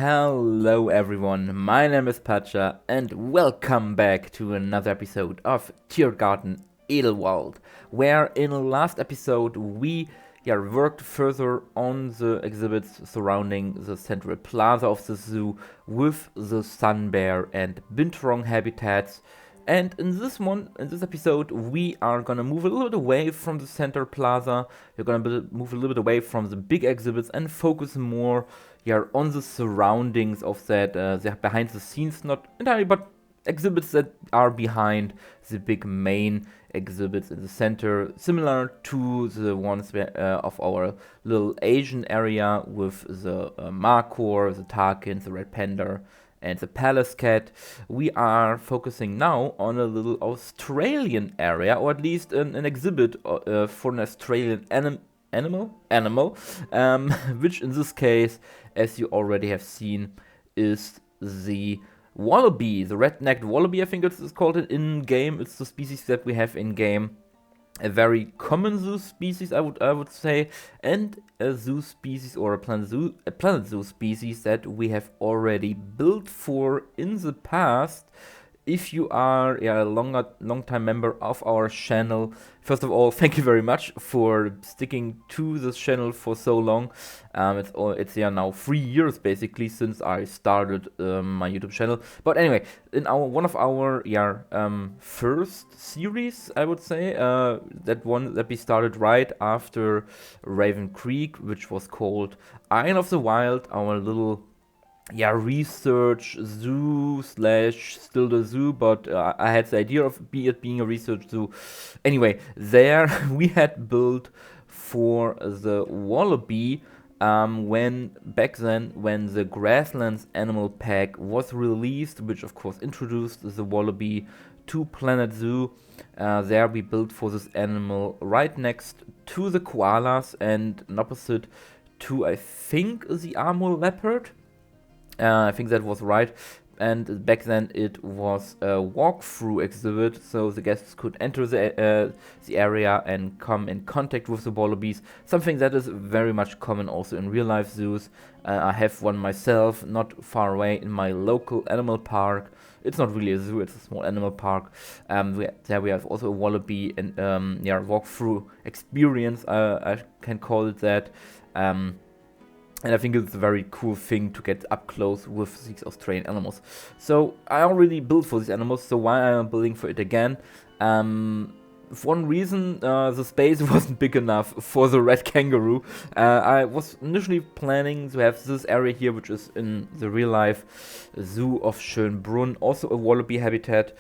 Hello everyone, my name is Pacha and welcome back to another episode of Tiergarten Edelwald, where in the last episode we worked further on the exhibits surrounding the central plaza of the zoo with the sun bear and Binturong habitats. And in this episode, we are gonna move a little bit away from the center plaza. We're gonna move a little bit away from the big exhibits and focus more, on the surroundings of that, the behind the scenes, not entirely, but exhibits that are behind the big main exhibits in the center, similar to the ones of our little Asian area with the Markhor, the Takin, the red panda, and the palace cat. We are focusing now on a little Australian area, or at least an exhibit for an Australian animal, which in this case, as you already have seen, is the wallaby, the red-necked wallaby. I think it's called it in game. It's the species that we have in game. A very common zoo species, I would say, and a zoo species or a planet zoo species that we have already built for in the past. If you are a long time member of our channel, first of all, thank you very much for sticking to this channel for so long. It's now 3 years basically since I started my YouTube channel. But anyway, in one of our first series, I would say, that we started right after Raven Creek, which was called Isle of the Wild, our little research zoo / still the zoo, but I had the idea of it being a research zoo. Anyway, there we had built for the wallaby back then when the Grasslands Animal Pack was released, which of course introduced the wallaby to Planet Zoo. There we built for this animal right next to the koalas and opposite to, I think, the Amur leopard. I think that was right, and back then it was a walkthrough exhibit, so the guests could enter the area and come in contact with the wallabies, something that is very much common also in real life zoos. I have one myself, not far away in my local animal park. It's not really a zoo, it's a small animal park. There we have also a wallaby and walkthrough experience, I can call it that. And I think it's a very cool thing to get up close with these Australian animals. So I already built for these animals, so why am I building for it again? For one reason, the space wasn't big enough for the red kangaroo. I was initially planning to have this area here, which is in the real life zoo of Schönbrunn, also a wallaby habitat.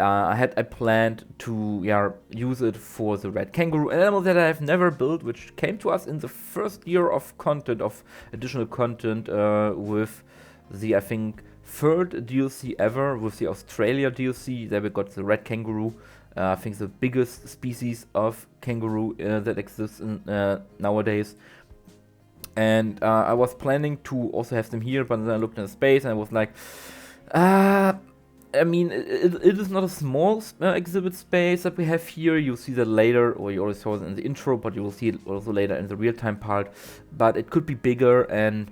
I planned to use it for the red kangaroo, an animal that I have never built, which came to us in the first year of additional content, with the, I think, third DLC ever, with the Australia DLC. There we got the red kangaroo, I think the biggest species of kangaroo that exists nowadays. And I was planning to also have them here, but then I looked in the space and I was like, I mean, it is not a small exhibit space that we have here. You'll see that later, or you already saw it in the intro, but you will see it also later in the real-time part. But it could be bigger, and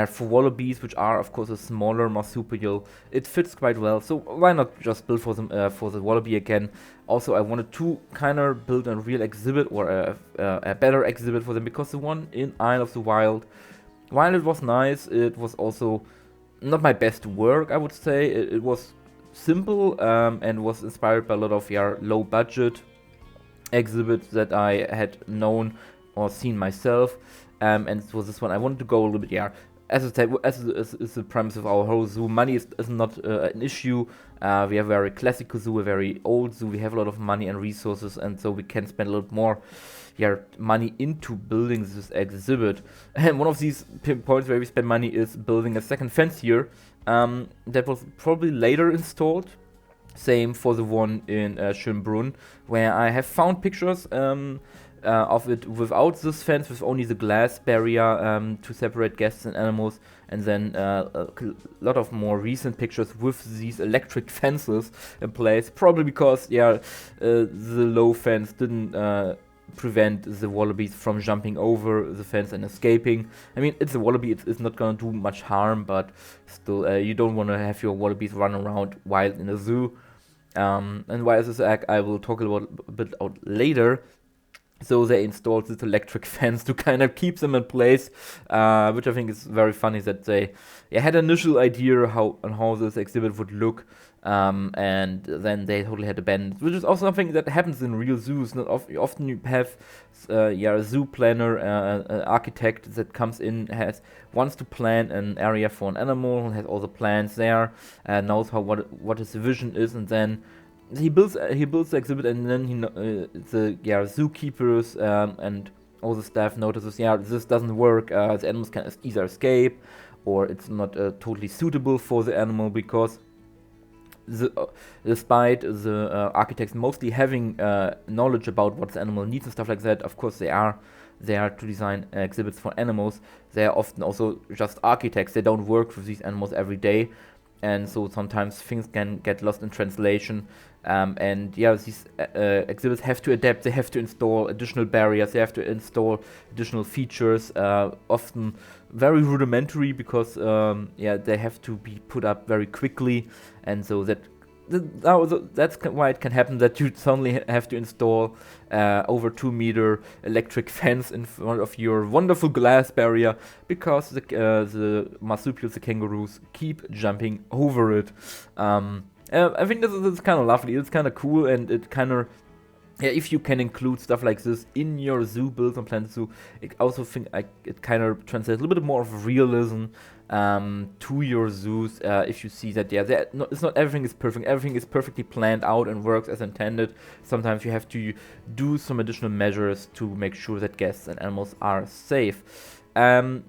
for wallabies, which are of course a smaller marsupial, it fits quite well. So why not just build for the wallaby again? Also, I wanted to kind of build a real exhibit or a better exhibit for them, because the one in Isle of the Wild, while it was nice, it was also not my best work, I would say. It was simple and was inspired by a lot of low budget exhibits that I had known or seen myself, and for this one I wanted to go a little bit as I said, as is the premise of our whole zoo. Money is not an issue. We have a very classical zoo, a very old zoo. We have a lot of money and resources, and so we can spend a lot more money into building this exhibit. And one of these points where we spend money is building a second fence here. That was probably later installed. Same for the one in Schönbrunn, where I have found pictures of it without this fence, with only the glass barrier to separate guests and animals, and then a lot of more recent pictures with these electric fences in place, probably because the low fence didn't prevent the wallabies from jumping over the fence and escaping. I mean, it's a wallaby, it's not gonna do much harm, but still, you don't want to have your wallabies run around wild in a zoo. And why is this act I will talk a bit out later. So they installed this electric fence to kind of keep them in place, which I think is very funny that they had an initial idea how this exhibit would look, and then they totally had abandoned, which is also something that happens in real zoos. Not often you have a zoo planner, an architect that comes in, wants to plan an area for an animal, has all the plans there, knows what his vision is, and then he builds the exhibit, and then the zookeepers and all the staff notices, this doesn't work. The animals can either escape, or it's not totally suitable for the animal, because despite the architects mostly having knowledge about what the animal needs and stuff like that, of course they are there to design exhibits for animals. They are often also just architects. They don't work with these animals every day, and so sometimes things can get lost in translation. And these exhibits have to adapt. They have to install additional barriers. They have to install additional features, often very rudimentary, because they have to be put up very quickly, and so that's why it can happen that you suddenly have to install over 2-meter electric fence in front of your wonderful glass barrier, because the marsupials, the kangaroos, keep jumping over it. I think this is kind of lovely. It's kind of cool, and it kind of, if you can include stuff like this in your zoo builds on Planet Zoo, I also think it kind of translates a little bit more of realism to your zoos. If you see that, it's not everything is perfect. Everything is perfectly planned out and works as intended. Sometimes you have to do some additional measures to make sure that guests and animals are safe. And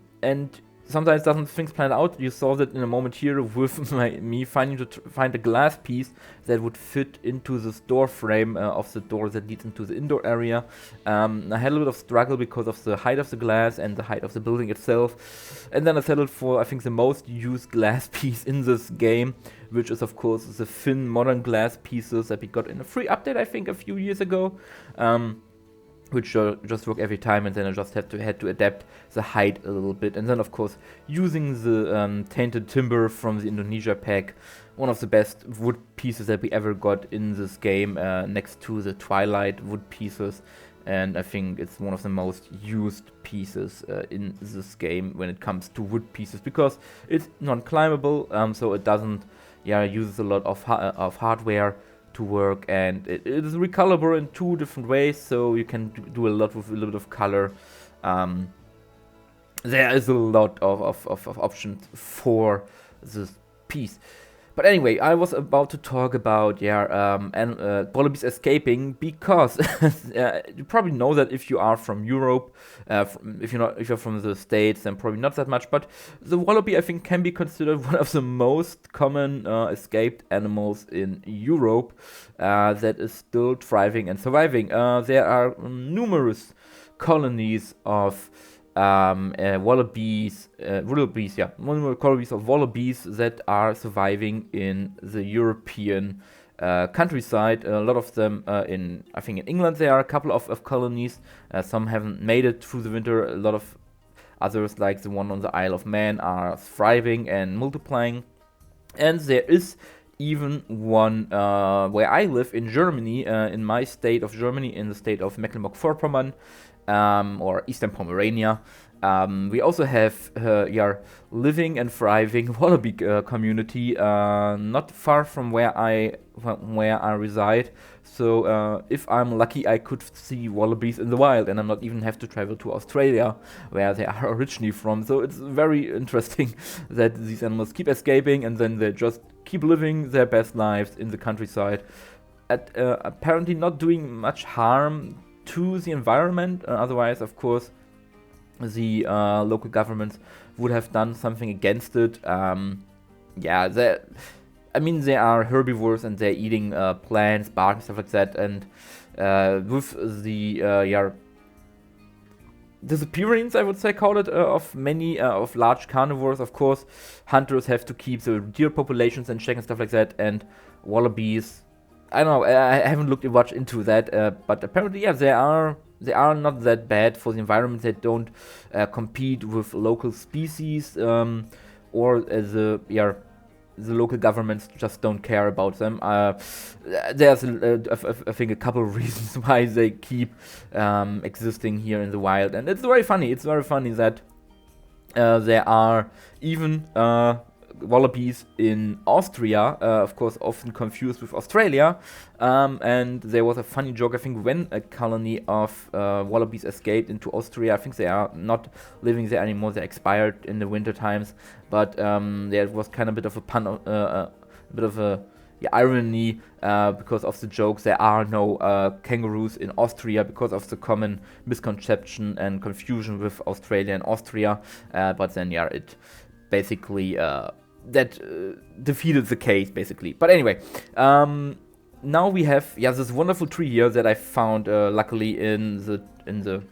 sometimes doesn't things plan out. You saw that in a moment here with me finding to find a glass piece that would fit into this door frame of the door that leads into the indoor area. I had a little bit of struggle because of the height of the glass and the height of the building itself. And then I settled for, I think, the most used glass piece in this game, which is, of course, the thin modern glass pieces that we got in a free update, I think, a few years ago. Which just work every time, and then I just had to adapt the height a little bit. And then, of course, using the tainted timber from the Indonesia pack, one of the best wood pieces that we ever got in this game, next to the Twilight wood pieces. And I think it's one of the most used pieces in this game when it comes to wood pieces, because it's non-climbable, so it doesn't uses a lot of hardware to work, and it is recolorable in 2 different ways, so you can do a lot with a little bit of color. There is a lot of options for this piece. But anyway, I was about to talk about wallabies escaping, because you probably know that if you are from Europe, if you're from the States, then probably not that much. But the wallaby, I think, can be considered one of the most common escaped animals in Europe that is still thriving and surviving. There are numerous colonies of wallabies that are surviving in the European countryside. A lot of them in England there are a couple of colonies. Some haven't made it through the winter. A lot of others, like the one on the Isle of Man, are thriving and multiplying. And there is even one where I live in Germany, in my state of Germany, in the state of Mecklenburg-Vorpommern, or Eastern Pomerania. We also have living and thriving wallaby community not far from where I reside. So if I'm lucky, I could see wallabies in the wild, and I'm not even have to travel to Australia, where they are originally from. So it's very interesting that these animals keep escaping, and then they just keep living their best lives in the countryside, apparently not doing much harm to the environment. Otherwise, of course, the local governments would have done something against it. They are herbivores, and they're eating plants, bark, and stuff like that. And with the disappearance, I would say, call it, of many of large carnivores, of course, hunters have to keep the deer populations in check and stuff like that. And wallabies, I don't know, I haven't looked much into that, but apparently, there are they are not that bad for the environment. They don't compete with local species, or the local governments just don't care about them. There's, I think, a couple of reasons why they keep existing here in the wild, and it's very funny. It's very funny that there are even wallabies in Austria, of course, often confused with Australia. And there was a funny joke, I think, when a colony of wallabies escaped into Austria. I think they are not living there anymore. They expired in the winter times. But there was kind of a bit of a pun, a bit of a irony because of the joke. There are no kangaroos in Austria because of the common misconception and confusion with Australia and Austria. But then, it basically defeated the case, basically. But anyway, now we have this wonderful tree here that I found luckily in the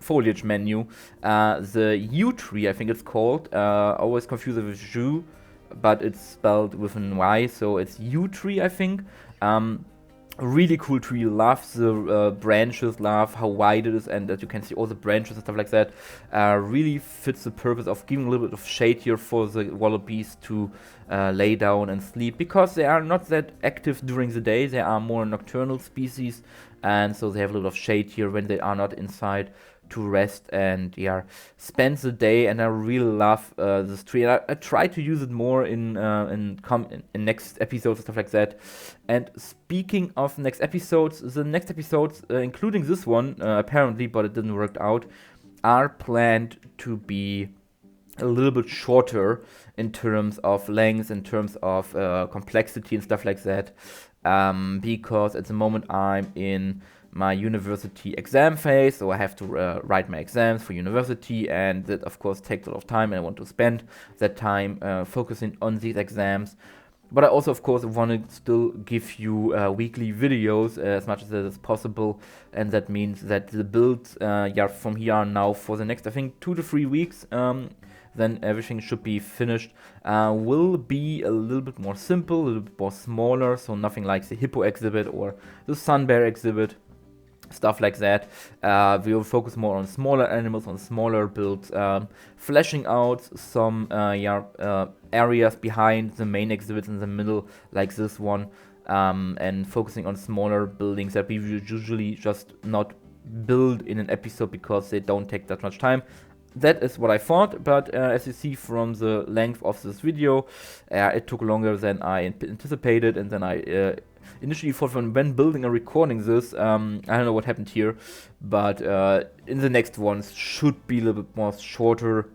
foliage menu. The yew tree, I think it's called. Always confuse it with yew, but it's spelled with an Y, so it's yew tree, I think. Really cool tree. Love the branches, love how wide it is, and as you can see, all the branches and stuff like that really fits the purpose of giving a little bit of shade here for the wallabies to lay down and sleep, because they are not that active during the day. They are more nocturnal species, and so they have a little of shade here when they are not inside to rest and spend the day. And I really love this tree. And I try to use it more in next episodes and stuff like that. And speaking of next episodes, the next episodes, including this one, apparently, but it didn't work out, are planned to be a little bit shorter in terms of length, in terms of complexity and stuff like that, because at the moment I'm in my university exam phase, so I have to write my exams for university, and that of course takes a lot of time, and I want to spend that time focusing on these exams. But I also, of course, want to still give you weekly videos as much as that is possible, and that means that the builds from here on now for the next, I think, 2 to 3 weeks, then everything should be finished, will be a little bit more simple, a little bit more smaller, so nothing like the hippo exhibit or the sun bear exhibit, stuff like that. We will focus more on smaller animals, on smaller builds, fleshing out some areas behind the main exhibits in the middle, like this one, and focusing on smaller buildings that we usually just not build in an episode because they don't take that much time. That is what I thought, but as you see from the length of this video, it took longer than I anticipated, and then I initially thought when building and recording this, I don't know what happened here, but in the next ones should be a little bit more shorter,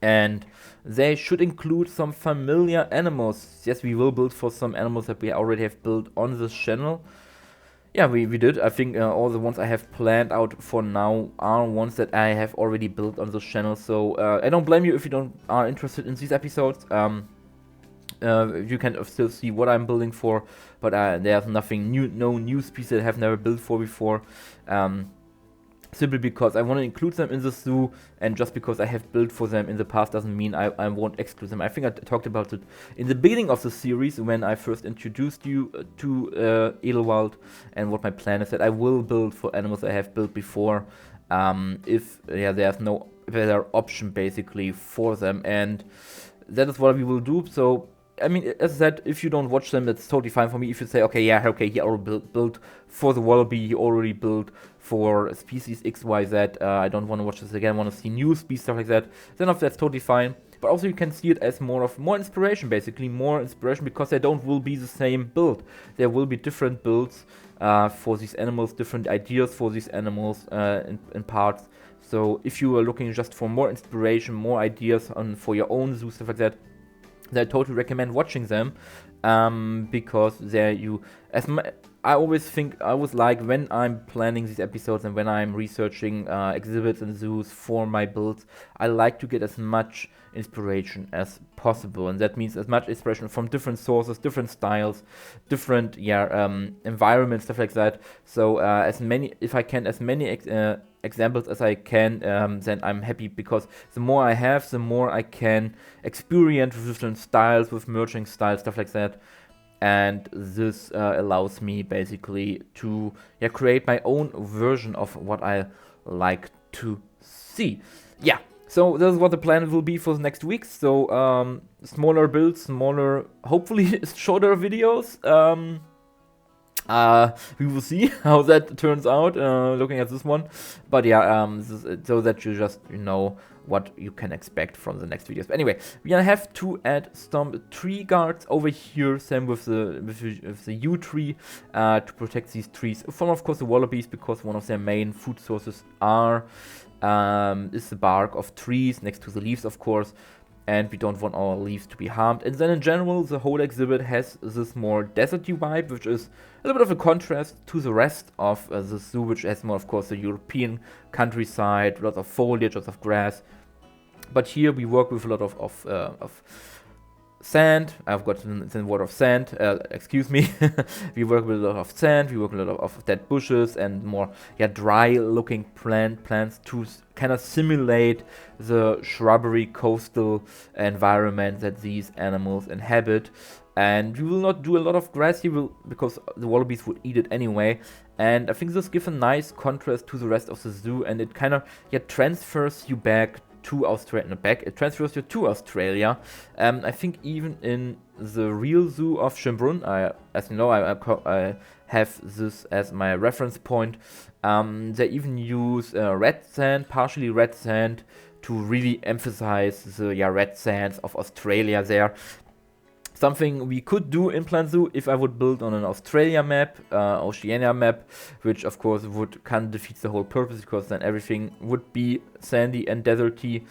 and they should include some familiar animals. Yes, we will build for some animals that we already have built on this channel. Yeah, we did. I think all the ones I have planned out for now are ones that I have already built on this channel, so I don't blame you if you are interested in these episodes. You can still see what I'm building for, but there's nothing new, no new species that I have never built for before. Simply because I want to include them in the zoo, and just because I have built for them in the past doesn't mean I won't exclude them. I think I talked about it in the beginning of the series when I first introduced you to Edelwald, and what my plan is that I will build for animals I have built before, if there's no better option basically for them, and that is what we will do. So I mean, as I said, if you don't watch them, that's totally fine for me. If you say, okay, he already built for the wallaby, he already built for species XYZ, I don't want to watch this again, I want to see new species, stuff like that, then that's totally fine. But also you can see it as more inspiration, basically, more inspiration, because will be the same build. There will be different builds for these animals, different ideas for these animals in parts. So if you are looking just for more inspiration, more ideas for your own zoo, stuff like that, I totally recommend watching them, because I always like when I'm planning these episodes and when I'm researching exhibits and zoos for my builds, I like to get as much inspiration as possible, and that means as much inspiration from different sources, different styles, different environments, stuff like that. So if I can, as many examples as I can, then I'm happy, because the more I have, the more I can experience with different styles, with merging styles, stuff like that. and this allows me basically to create my own version of what I like to see. Yeah, so this is what the plan will be for the next week. So smaller builds, smaller, hopefully shorter videos. We will see how that turns out, looking at this one. But yeah, so that you just know what you can expect from the next videos. But anyway, we have to add some tree guards over here, same with the yew tree, to protect these trees from, of course, the wallabies, because one of their main food sources is the bark of trees next to the leaves, of course. And we don't want our leaves to be harmed. And then in general, the whole exhibit has this more deserty vibe, which is a little bit of a contrast to the rest of the zoo, which has more, of course, the European countryside, lots of foliage, lots of grass. But here we work with a lot of sand. I've got the word of sand, excuse me. We work with a lot of sand, we work with a lot of dead bushes and more dry looking plants to kind of simulate the shrubbery coastal environment that these animals inhabit. And we will not do a lot of grass here because the wallabies would eat it anyway. And I think this gives a nice contrast to the rest of the zoo, and it kind of transfers you back to Australia. It transfers you to Australia. I think even in the real zoo of Schönbrunn, as you know, I have this as my reference point. They even use red sand, partially red sand, to really emphasize the red sands of Australia there. Something we could do in Plant Zoo if I would build on an Australia map, Oceania map, which of course would kind of defeat the whole purpose, because then everything would be sandy and deserty.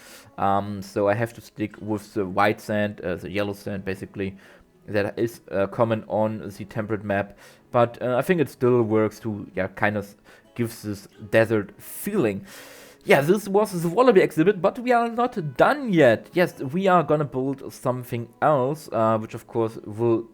So I have to stick with the white sand, the yellow sand basically, that is common on the temperate map. But I think it still works to kind of gives this desert feeling. Yeah, this was the Wallaby exhibit, but we are not done yet. Yes, we are gonna build something else, which of course will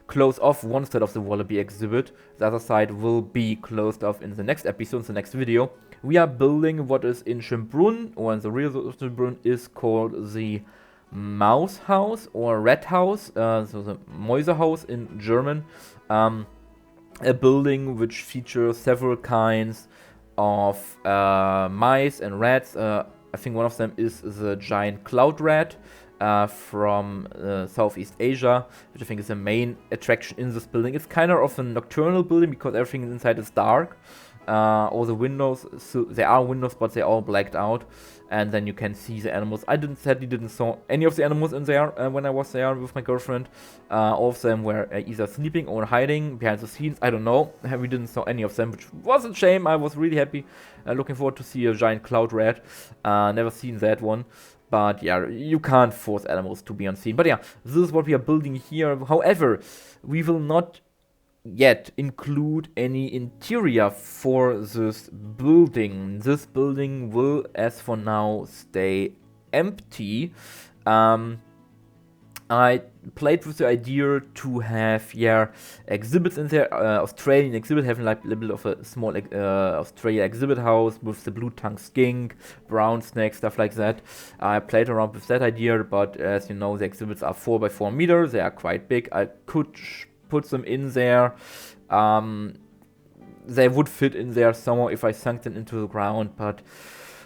close off one side of the Wallaby exhibit. The other side will be closed off in the next episode, the next video. We are building what is in Schönbrunn, or in the real Schönbrunn, is called the Mouse House or Rat House, so the Mäusehaus in German. A building which features several kinds of mice and rats. I think one of them is the giant cloud rat from Southeast Asia, which I think is the main attraction in this building. It's kind of a nocturnal building because everything inside is dark. All the windows, so there are windows, but they're all blacked out, and then you can see the animals. I sadly didn't saw any of the animals in there when I was there with my girlfriend. All of them were either sleeping or hiding behind the scenes. I don't know. We didn't saw any of them, which was a shame. I was really happy, looking forward to see a giant cloud rat. Never seen that one. But yeah, you can't force animals to be on scene. But yeah, this is what we are building here. However, we will not yet include any interior for this building. This building will, as for now, stay empty. I played with the idea to have exhibits in there. Australian exhibit, having like a little bit of a small Australia exhibit house with the blue tongue skink, brown snake, stuff like that. I played around with that idea, but as you know, the exhibits are 4 by 4 meters. They are quite big. I could put them in there. They would fit in there somewhere if I sunk them into the ground, but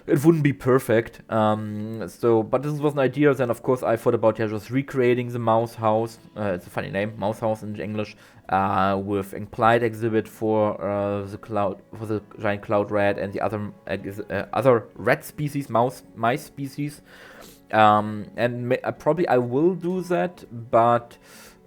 it wouldn't be perfect. But this was an idea. Then of course I thought about just recreating the mouse house. It's a funny name, mouse house in English, with implied exhibit for the giant cloud rat and the other rat species, mice species. And probably I will do that, but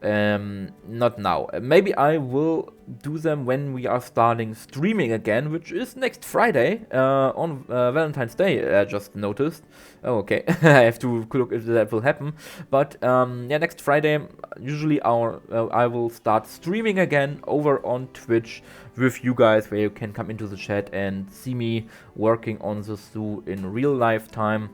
not now. Maybe I will do them when we are starting streaming again, which is next Friday, on Valentine's Day. I just noticed. Oh, okay. I have to look if that will happen. But next Friday, usually I will start streaming again over on Twitch with you guys, where you can come into the chat and see me working on the zoo in real life time.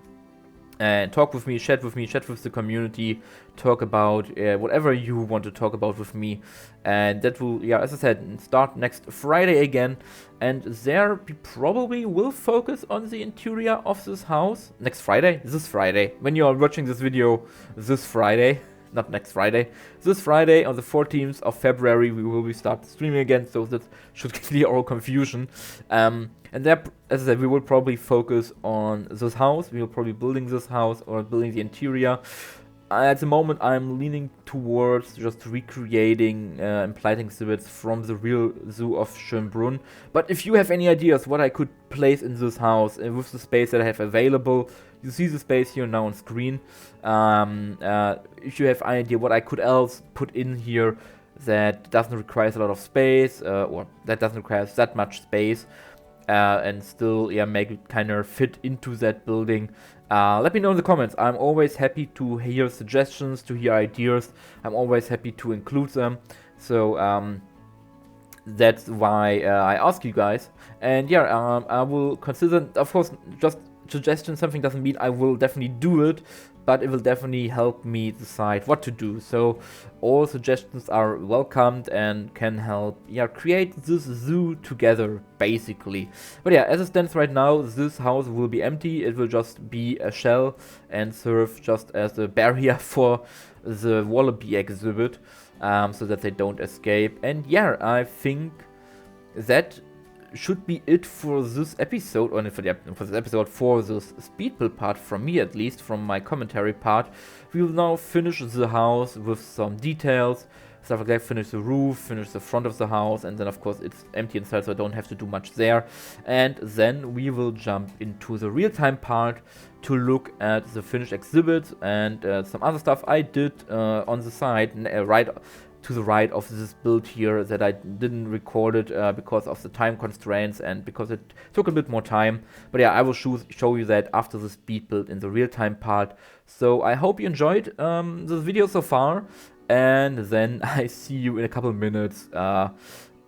And talk with me, chat with the community, talk about whatever you want to talk about with me. And that will, as I said, start next Friday again. And there we probably will focus on the interior of this house. Next Friday? This Friday. When you are watching this video, this Friday. not next Friday, this Friday on the 14th of February we will start streaming again, so that should clear all confusion. And there, as I said, we will probably focus on this house. We will probably building this house or building the interior. At the moment I'm leaning towards just recreating implied exhibits from the real zoo of Schönbrunn. But if you have any ideas what I could place in this house with the space that I have available, you see the space here now on screen. If you have any idea what I could else put in here that doesn't require a lot of space, or that doesn't require that much space, and still make it kind of fit into that building, let me know in the comments. I'm always happy to hear suggestions, to hear ideas. I'm always happy to include them. So that's why I ask you guys. And I will consider, of course, just suggestion. Something doesn't mean I will definitely do it, but it will definitely help me decide what to do. So all suggestions are welcomed and can help create this zoo together, basically. But as it stands right now, this house will be empty. It will just be a shell and serve just as a barrier for the Wallaby exhibit, so that they don't escape. And I think that should be it for this episode, or for this episode, for this speed build part, from me at least, from my commentary part. We will now finish the house with some details, stuff like that, finish the roof, finish the front of the house, and then of course it's empty inside, so I don't have to do much there. And then we will jump into the real-time part to look at the finished exhibits and some other stuff I did on the side, right to the right of this build here, that I didn't record it because of the time constraints and because it took a bit more time. But I will show you that after the speed build in the real-time part. So I hope you enjoyed this video so far, and then I see you in a couple minutes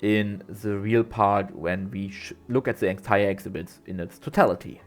in the real part when we look at the entire exhibit in its totality.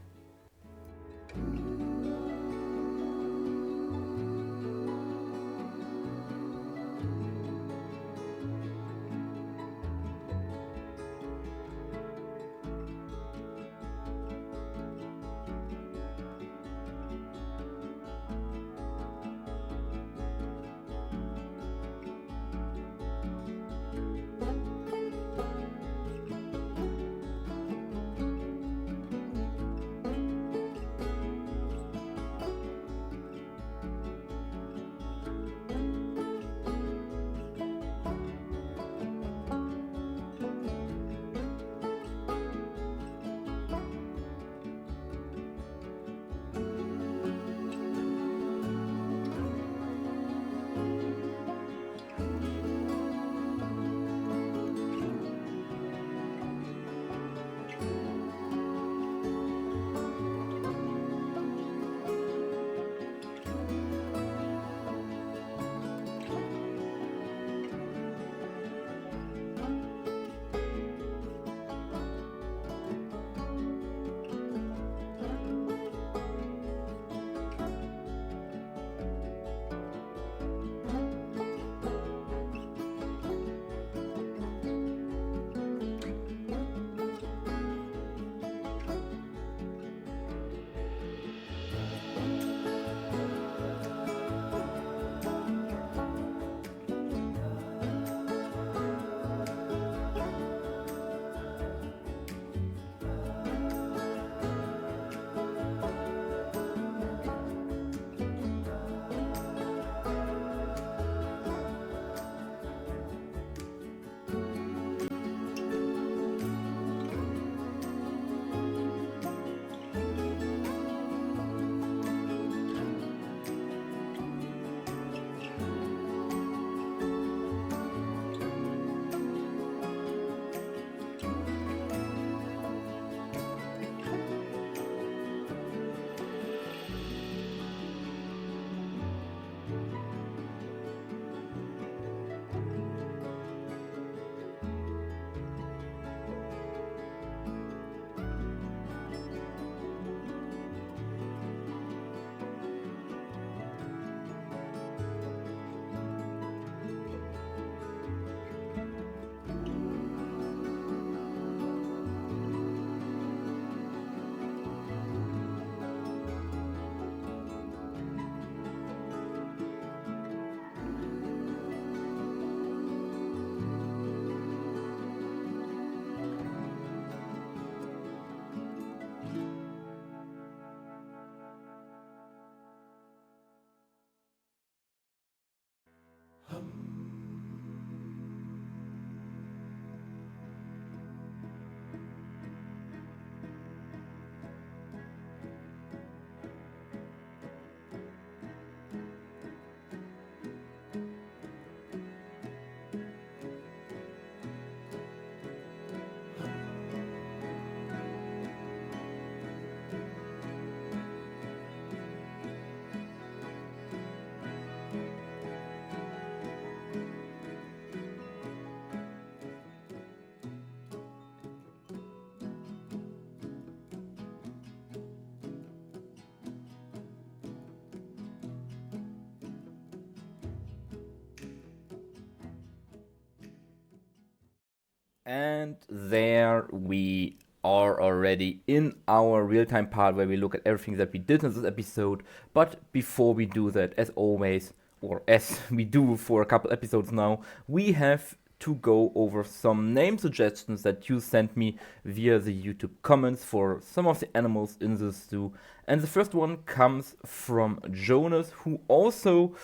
And there we are already in our real-time part where we look at everything that we did in this episode. But before we do that, as always, or as we do for a couple episodes now, we have to go over some name suggestions that you sent me via the YouTube comments for some of the animals in the zoo. And the first one comes from Jonas, who also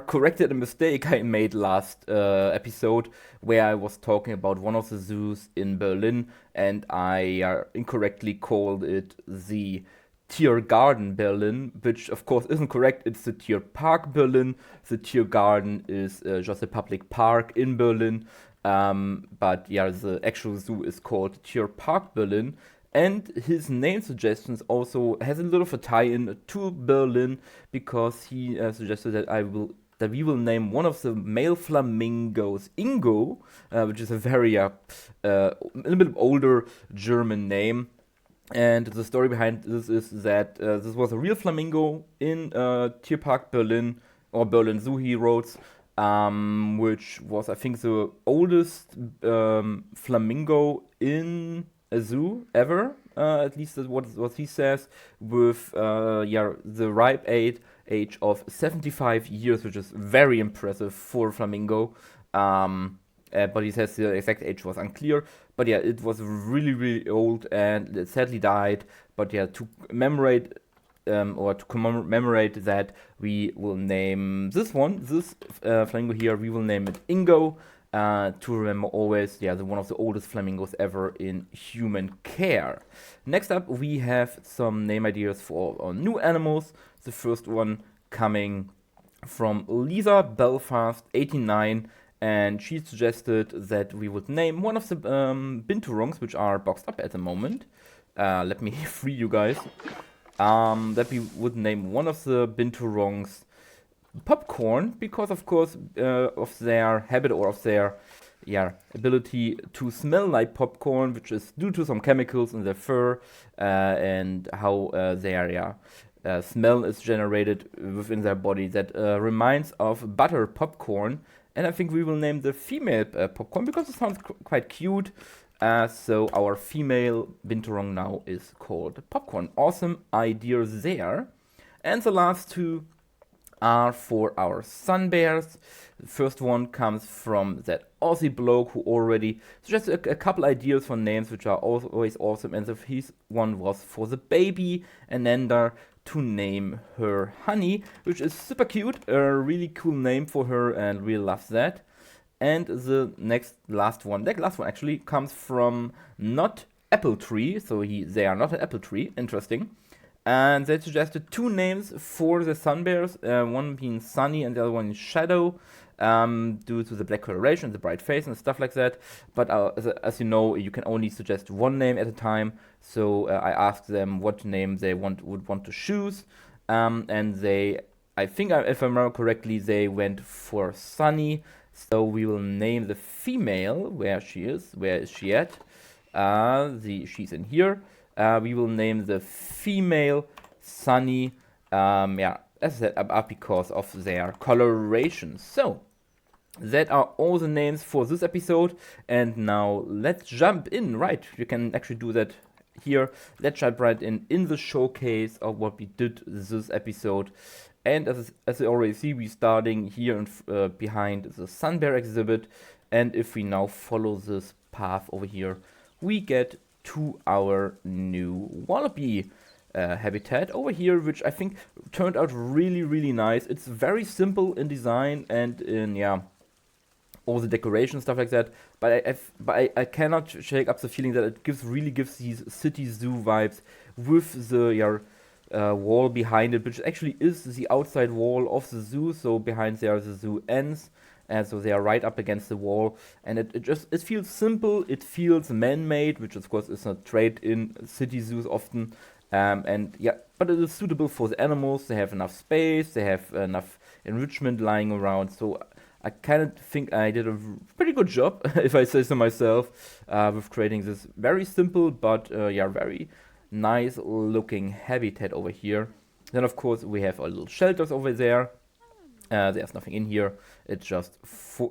corrected a mistake I made last episode, where I was talking about one of the zoos in Berlin and I incorrectly called it the Tiergarten Berlin, which of course isn't correct. It's the Tierpark Berlin. The Tiergarten is just a public park in Berlin, but the actual zoo is called Tierpark Berlin. And his name suggestions also has a little of a tie-in to Berlin, because he suggested that we will name one of the male flamingos Ingo, which is a very a little bit older German name. And the story behind this is that this was a real flamingo in Tierpark Berlin, or Berlin Zoo, he wrote, which was, I think, the oldest flamingo in a zoo ever. At least that's what he says, with the ripe age of 75 years, which is very impressive for a flamingo. But he says the exact age was unclear. But it was really, really old, and it sadly died. But to commemorate that, we will name this flamingo here. We will name it Ingo, to remember always, one of the oldest flamingos ever in human care. Next up, we have some name ideas for our new animals. The first one coming from Lisa Belfast 89. And she suggested that we would name one of the Binturongs, which are boxed up at the moment. Let me free you guys. That we would name one of the Binturongs Popcorn, because of course of their habit, or of their ability to smell like popcorn, which is due to some chemicals in their fur, and how their smell is generated within their body that reminds of butter popcorn. And I think we will name the female popcorn because it sounds quite cute. So our female Binturong now is called Popcorn. Awesome idea there. And the last two are for our sun bears. The first one comes from that Aussie bloke who already suggested a couple ideas for names, which are always awesome. And his one was for the baby Ananda, to name her Honey, which is super cute, a really cool name for her, and really loves that. And the last one actually comes from Not Apple Tree, so they are not an apple tree, interesting. And they suggested two names for the sun bears, one being Sunny and the other one is Shadow, due to the black coloration, the bright face and stuff like that. But as you know, you can only suggest one name at a time. So I asked them what name they would want to choose, and I think if I remember correctly, they went for Sunny. So we will name the female. Where is she at? She's in here. We will name the female Sunny. As I said, up because of their coloration. So that are all the names for this episode. And now let's jump in. Right, you can actually do that here. Let's jump right in the showcase of what we did this episode. And as you already see, we're starting here behind the Sun Bear exhibit. And if we now follow this path over here, we get to our new Wallaby habitat over here, which I think turned out really, really nice. It's very simple in design and in all the decoration, stuff like that. But I cannot shake up the feeling that it really gives these city zoo vibes with the wall behind it, which actually is the outside wall of the zoo. So behind there the zoo ends, and so they are right up against the wall. And it feels simple. It feels man-made, which of course is a trait in city zoos often. But it is suitable for the animals. They have enough space. They have enough enrichment lying around. So I kind of think I did a pretty good job, if I say so myself, with creating this very simple but very nice looking habitat over here. Then of course we have our little shelters over there, There's nothing in here. It's just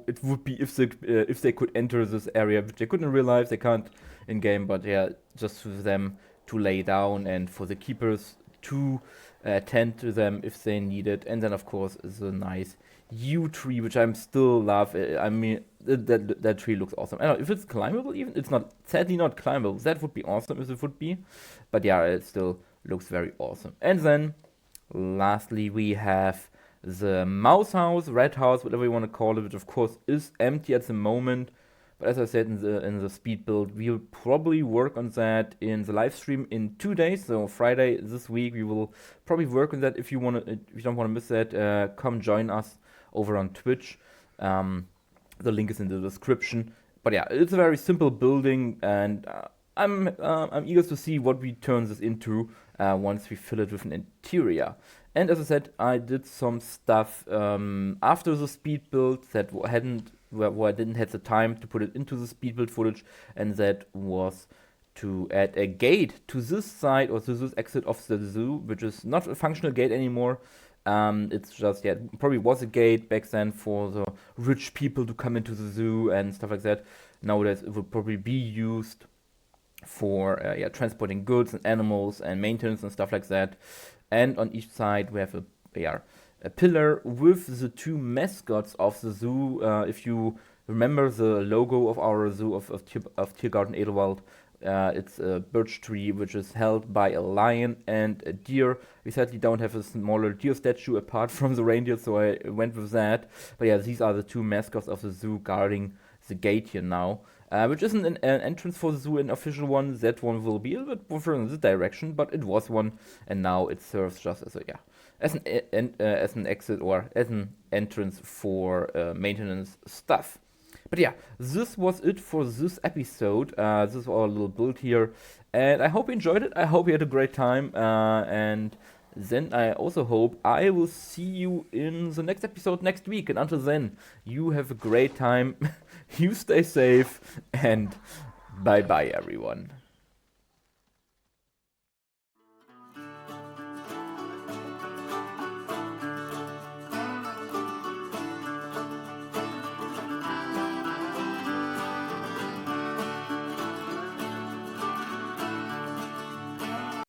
it would be if they could enter this area, which they couldn't in real life. They can't in game, but yeah, just for them to lay down and for the keepers to tend to them if they need it. And then of course the nice yew tree, which I'm still love. I mean that tree looks awesome. I don't know if it's climbable even. It's not, sadly not climbable. That would be awesome if it would be, but yeah, it still looks very awesome. And then lastly we have the mouse house, red house, whatever you want to call it, which of course is empty at the moment. But as I said in the speed build, we'll probably work on that in the live stream in 2 days. So Friday this week we will probably work on that. If you don't want to miss that, come join us over on Twitch. The link is in the description. But yeah, it's a very simple building, and I'm eager to see what we turn this into once we fill it with an interior. And as I said, I did some stuff after the speed build that where I didn't have the time to put it into the speed build footage, and that was to add a gate to this side or to this exit of the zoo, which is not a functional gate anymore. It's just, yeah, it probably was a gate back then for the rich people to come into the zoo and stuff like that. Nowadays it would probably be used for transporting goods and animals and maintenance and stuff like that. And on each side we have a pillar with the 2 mascots of the zoo. If you remember the logo of our zoo of Tiergarten Edelwald, it's a birch tree which is held by a lion and a deer. We sadly don't have a smaller deer statue apart from the reindeer, so I went with that. But yeah, these are the 2 mascots of the zoo guarding the gate here now. Which isn't an entrance for the zoo, an official one. That one will be a little bit different in this direction, but it was one, and now it serves just as an exit or as an entrance for maintenance stuff. But yeah, this was it for this episode. This is our little build here, and I hope you enjoyed it. I hope you had a great time, and then I also hope I will see you in the next episode next week. And until then, you have a great time, you stay safe, and bye bye everyone.